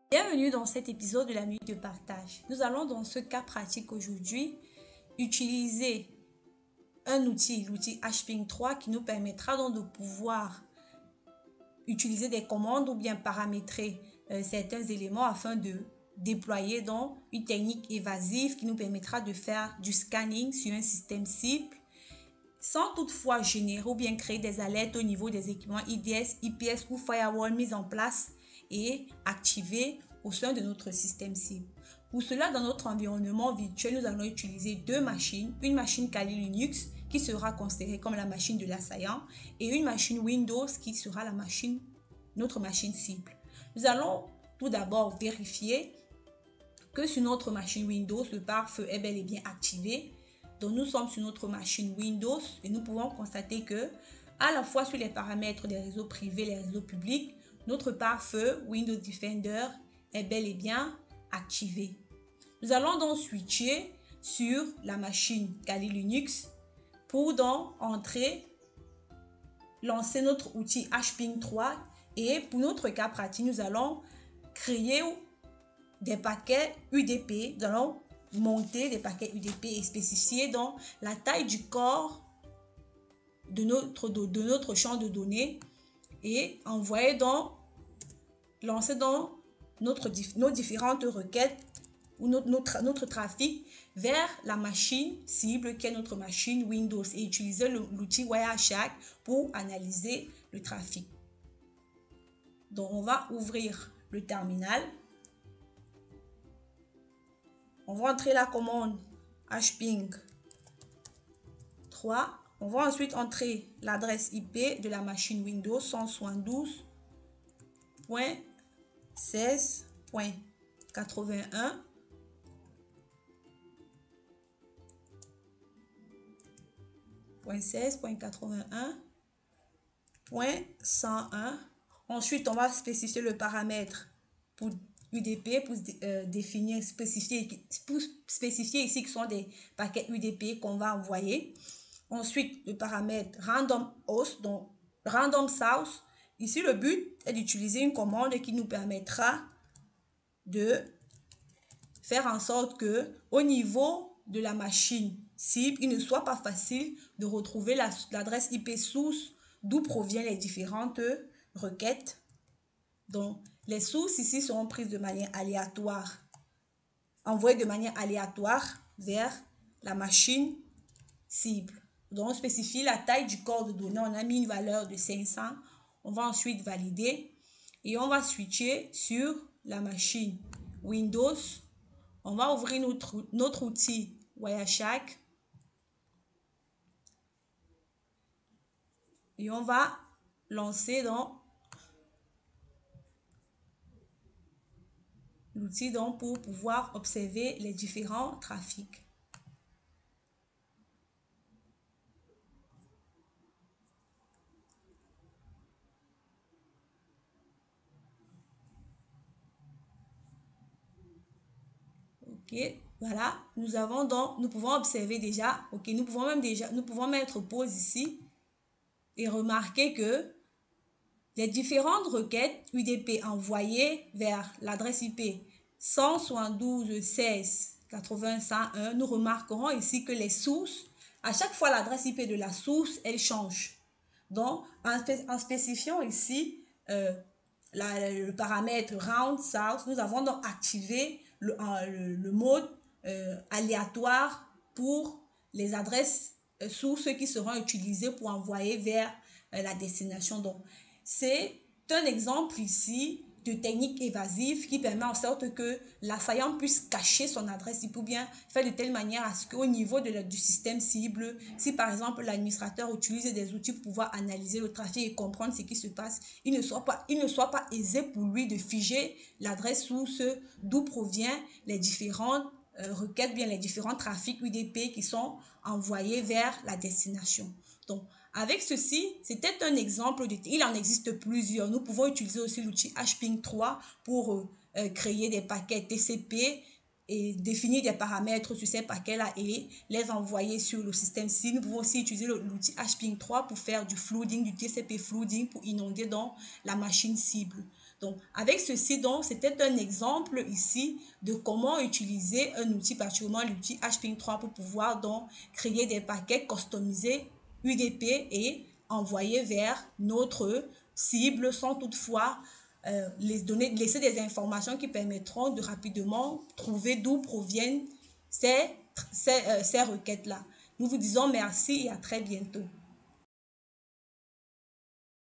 Bienvenue dans cet épisode de la minute de partage. Nous allons dans ce cas pratique aujourd'hui utiliser un outil, l'outil HPing3 qui nous permettra donc de pouvoir utiliser des commandes ou bien paramétrer certains éléments afin de déployer donc une technique évasive qui nous permettra de faire du scanning sur un système cible sans toutefois générer ou bien créer des alertes au niveau des équipements IDS, IPS ou firewall mis en place et activés au sein de notre système cible. Pour cela, dans notre environnement virtuel, nous allons utiliser deux machines, une machine Kali Linux qui sera considérée comme la machine de l'assaillant et une machine Windows qui sera notre machine cible. Nous allons tout d'abord vérifier que sur notre machine Windows, le pare-feu est bel et bien activé. Donc nous sommes sur notre machine Windows et nous pouvons constater que à la fois sur les paramètres des réseaux privés et les réseaux publics, notre pare-feu Windows Defender est bel et bien activé. Nous allons donc switcher sur la machine Kali Linux pour donc lancer notre outil HPing3 et pour notre cas pratique, nous allons créer des paquets UDP. Nous allons monter des paquets UDP et spécifier donc la taille du corps de notre champ de données et envoyer donc lancer donc nos différentes requêtes ou notre trafic vers la machine cible qui est notre machine Windows et utiliser l'outil Wireshark pour analyser le trafic. Donc on va ouvrir le terminal. On va entrer la commande HPing3. On va ensuite entrer l'adresse IP de la machine Windows 192.16.81.101. Ensuite, on va spécifier le paramètre pour UDP pour spécifier ici que ce sont des paquets UDP qu'on va envoyer. Ensuite, le paramètre random host, donc random source. Ici, le but est d'utiliser une commande qui nous permettra de faire en sorte que au niveau de la machine cible, il ne soit pas facile de retrouver l'adresse IP source d'où proviennent les différentes requêtes. Donc, les sources ici seront prises de manière aléatoire, envoyées de manière aléatoire vers la machine cible. Donc, on spécifie la taille du corps de données. On a mis une valeur de 500. On va ensuite valider et on va switcher sur la machine Windows. On va ouvrir notre outil Wireshark et on va lancer dans l'outil pour pouvoir observer les différents trafics. Ok, voilà, nous pouvons observer déjà, ok, nous pouvons mettre pause ici et remarquer que les différentes requêtes UDP envoyées vers l'adresse IP 172.16.80.101, nous remarquerons ici que les sources, à chaque fois l'adresse IP de la source, elle change. Donc, en spécifiant ici le paramètre round source, nous avons donc activé le mode aléatoire pour les adresses sources qui seront utilisées pour envoyer vers la destination. Donc, c'est un exemple ici de technique évasive qui permet en sorte que l'assaillant puisse cacher son adresse IP ou bien faire de telle manière à ce qu'au niveau du système cible, si par exemple l'administrateur utilise des outils pour pouvoir analyser le trafic et comprendre ce qui se passe, il ne soit pas aisé pour lui de figer l'adresse source d'où proviennent les différentes requêtes, bien les différents trafics UDP qui sont envoyés vers la destination. Donc, avec ceci, c'était un exemple, il en existe plusieurs. Nous pouvons utiliser aussi l'outil HPing3 pour créer des paquets TCP et définir des paramètres sur ces paquets-là et les envoyer sur le système cible. Nous pouvons aussi utiliser l'outil HPing3 pour faire du flooding, du TCP flooding pour inonder donc la machine cible. Donc, avec ceci, donc, c'était un exemple ici de comment utiliser un outil, particulièrement l'outil HPing3 pour pouvoir donc créer des paquets customisés UDP et envoyer vers notre cible sans toutefois laisser des informations qui permettront de rapidement trouver d'où proviennent ces requêtes-là. Nous vous disons merci et à très bientôt.